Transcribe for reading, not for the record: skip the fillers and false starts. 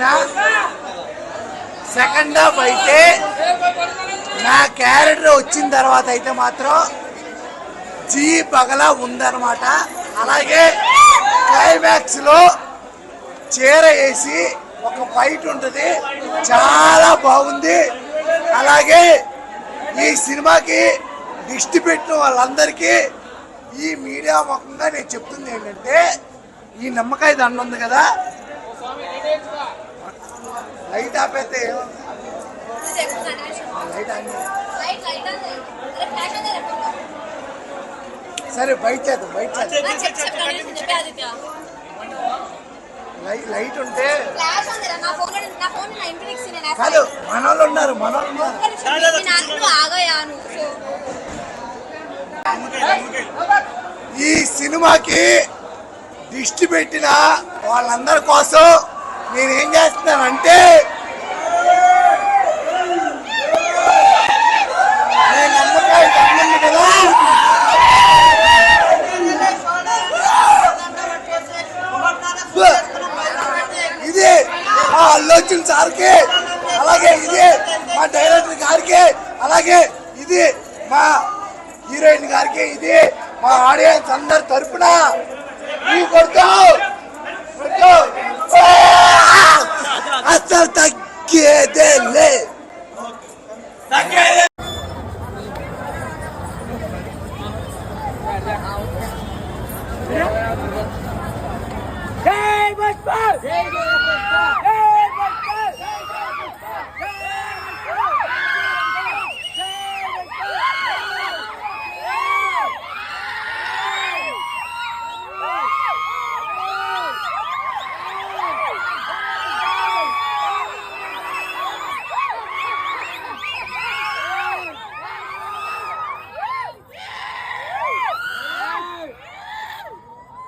నచ్చిన second half అయితే నా క్యారెక్టర్ వచ్చిన తర్వాత అయితే మాత్రం జీ పగలా ఉందన్నమాట. అలాగే క్లైమాక్స్ లో చీర వేసి ఒక ఫైట్ ఉంటుంది, చాలా బాగుంది. అలాగే ఈ సినిమాకి దిష్టి పెట్టిన వాళ్ళందరికీ ఈ మీడియా ముఖంగా నేను చెప్తుంది ఏంటంటే, ఈ నిమ్మకాయ దండ ఉంది కదా, లైట్ ఆపేస్తే సరే బయట చేద్దాం, బయట లైట్ ఉంటే కాదు, మనోళ్ళు ఉన్నారు. ఈ సినిమాకి దిష్టి పెట్టిన వాళ్ళందరి కోసం నేనేం చేస్తున్నానంటే, నమ్మకాయ తగ్గింది కదా, ఇది మా అల్లు అర్జున్ సార్కి, అలాగే ఇది మా డైరెక్టర్ గారికి, అలాగే ఇది మా హీరోయిన్ గారికి, ఇది మా ఆడియన్స్ అందరి తరపున అసలు తగ్గేదే లే. జై బస్పర్.